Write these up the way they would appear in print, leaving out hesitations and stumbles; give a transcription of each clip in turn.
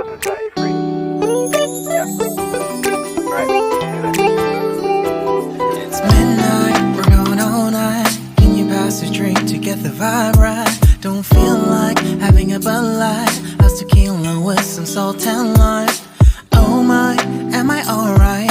goes and set you free. Yeah. Right? It's midnight, we're going all night. Can you pass a drink to get the vibe right? Don't feel like having a Bud Light. How's tequila with some salt and lime? Oh my, am I alright?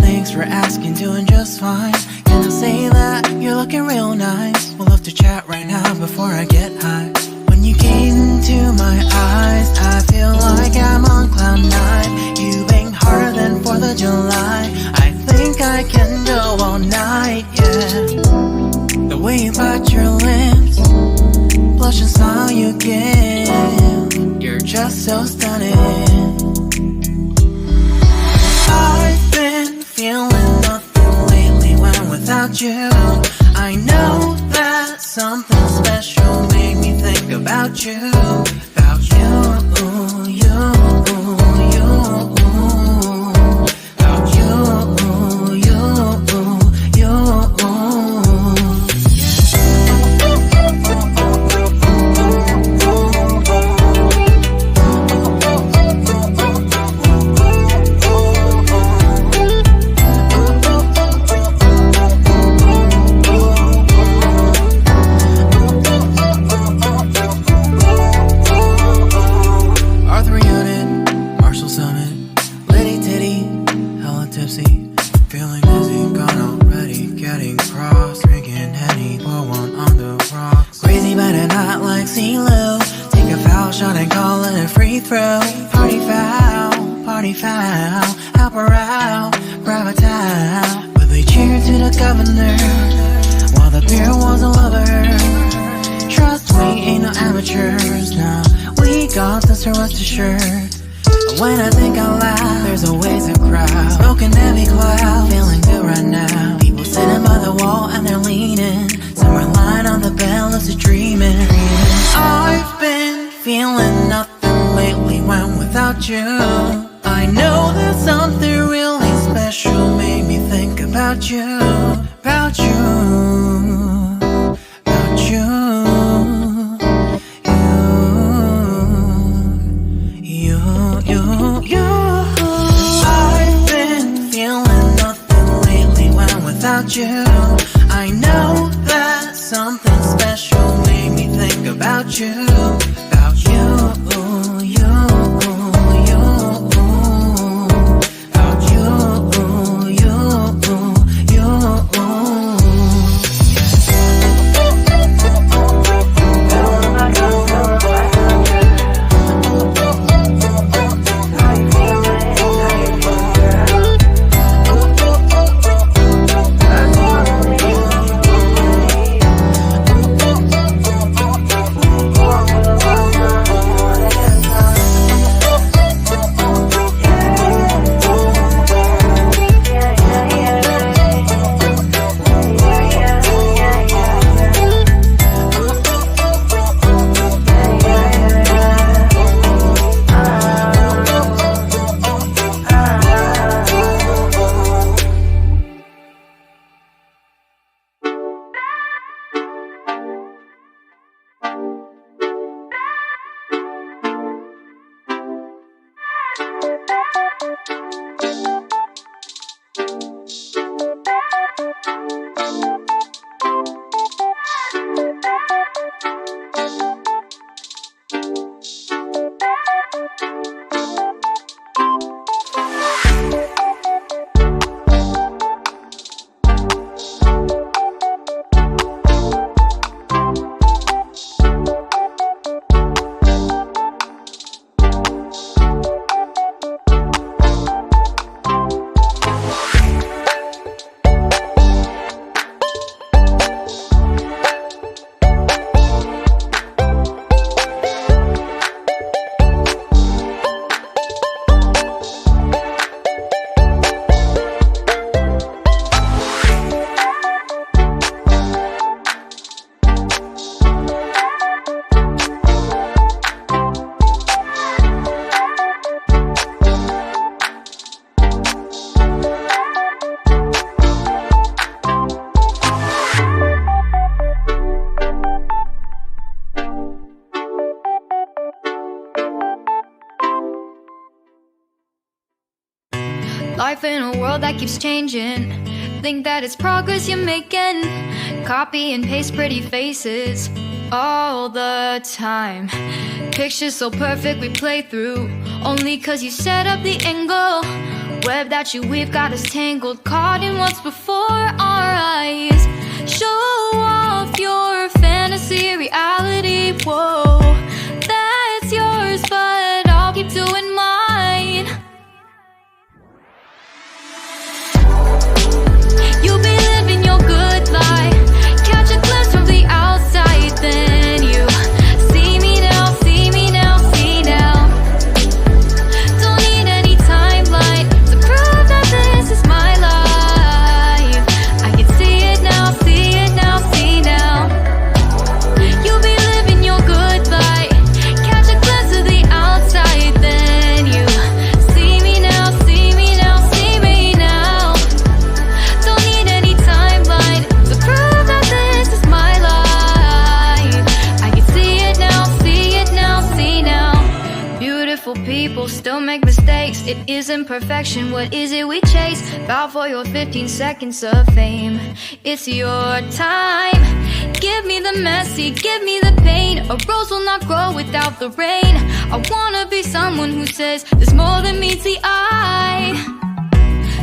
Thanks for asking, doing just fine. Can I say that you're looking real nice? We'll have to chat right now before I get high. When you gaze into my eyes, I feel like I'm on cloud nine. You bang harder than 4th of July. I think I can go all night, yeah. The way you bite your lips, blush and smile you give, you're just so stunning. I've been feeling nothing lately when without you. I know that something special made me think about you. About you, you, you. About you, you, you. Help her out, grab a towel. But they cheered to the governor while the beer was a lover. Trust we ain't no amateurs, nah. We got this, rest assured. But when I think out loud, there's always a crowd. Smoking heavy cloud, feeling good right now. People sitting by the wall and they're leaning. Some are lying on the bed, lucid dreaming. I've been feeling nothing lately when without you. I know that something really special made me think about you, about you, about you, you. I've been feeling nothing lately when without you. I know that something special made me think about you, about you, you. Life in a world that keeps changing. Think that it's progress you're making. Copy and paste pretty faces all the time. Pictures so perfect we play through, only cause you set up the angle. Web that you weave got us tangled, caught in what's before our eyes. Show off your fantasy reality, whoa, that's yours, but I'll keep doing mine. You'll be living your good life, catch a glimpse from the outside, then you see me now, see me now, see now. Don't need any timeline to prove that this is my life. I can see it now, see it now, see now. You'll be living your good life, catch a glimpse of the outside, then you see me now, see me now, see me now. Don't need any timeline to prove that this is my life. I can see it now, see it now, see now. Beautiful people still make mistakes. It isn't perfection, what is it we chase? Bow for your 15 seconds of fame. It's your time. Give me the messy, give me the pain. A rose will not grow without the rain. I wanna be someone who says there's more than meets the eye.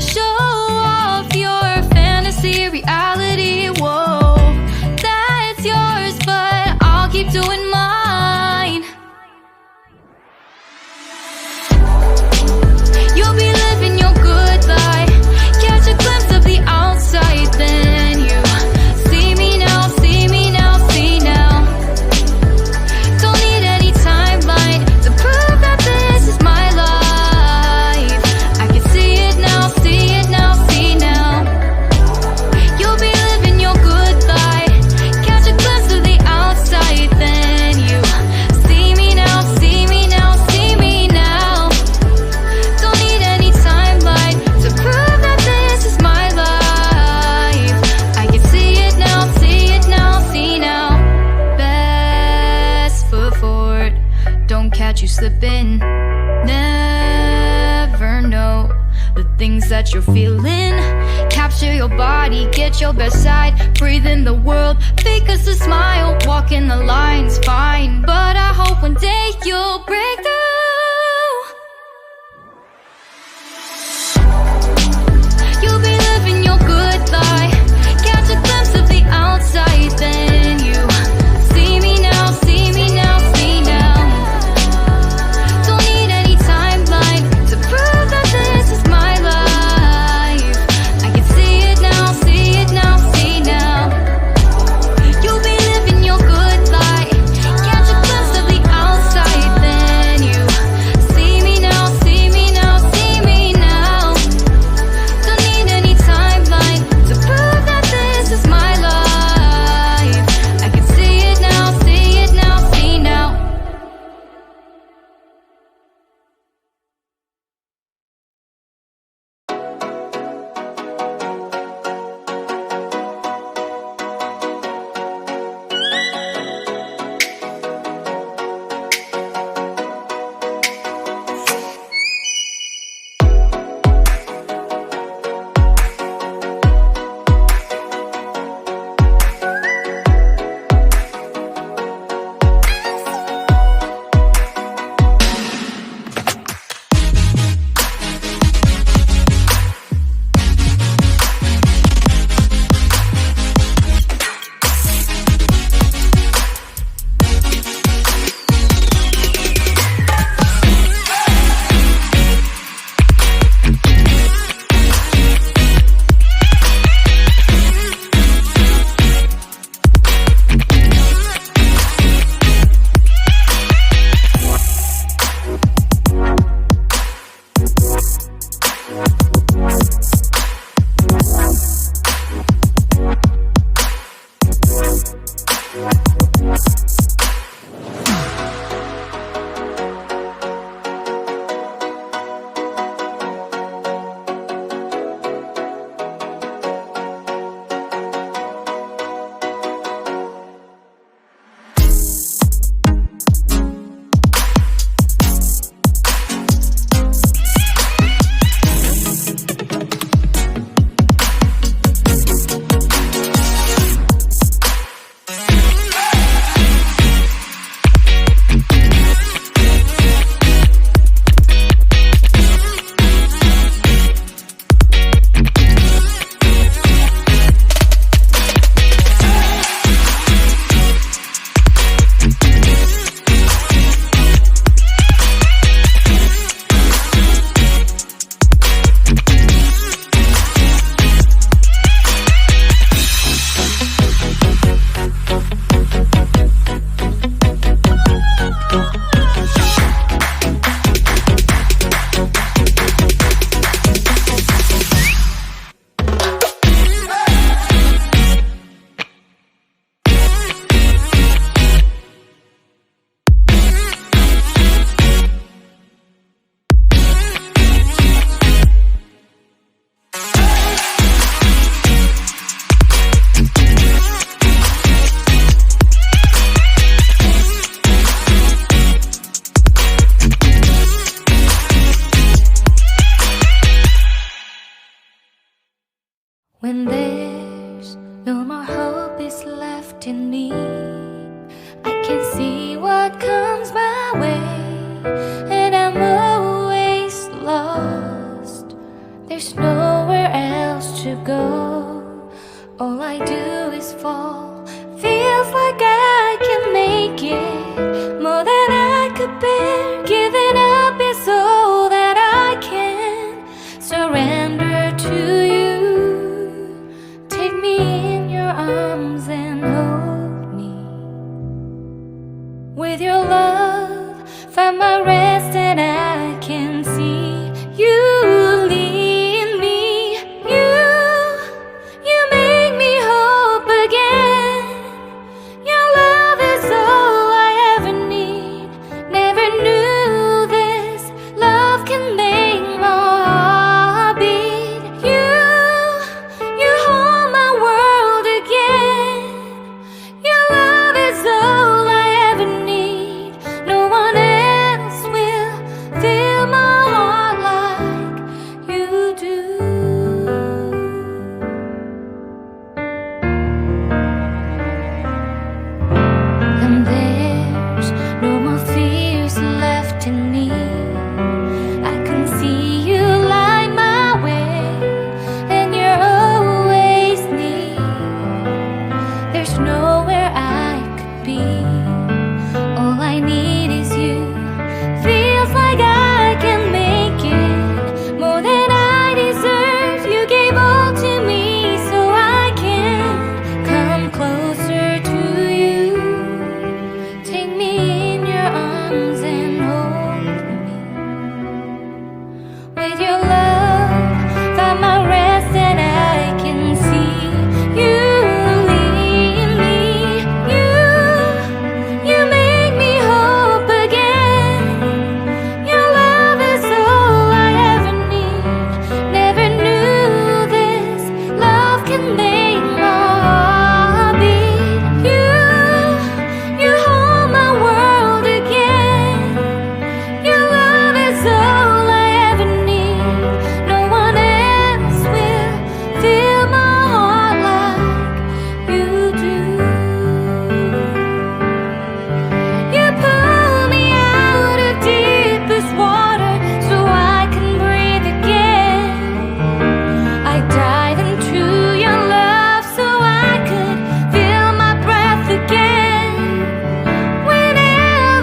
Show off your fantasy reality, whoa, that's yours, but I'll keep doing mine. You'll be living your good life, catch a glimpse of the outside, then you see me now, see me now, see now. Don't need any timeline to prove that this is my life. I can see it now, see it now, see now. You'll be living your good life, catch a glimpse of the outside, then you see me now, see me now, see me now. Don't need any timeline to prove that this is my life. I can see it now, see it now, see now. Best foot forward, don't catch you slipping. Never know the things that you're feeling. Capture your body, get your best side. Breathe in the world, fake us a smile. Walking the lines, fine, but I hope one day you'll break through. You'll be living your good life, catch a glimpse of the outside, then you see me now, see me now, see now. Don't need any timeline to prove that this is my life. I can see it now, see it now, see now. You'll be living your good life, catch a glimpse of the outside, then you see me now, see me now, see me now. Don't need any timeline to prove that this is my life. I can see it now, see it now, see now. when there's no more hope is left in me. I can see what comes my way, and I'm always lost. There's nowhere else to go.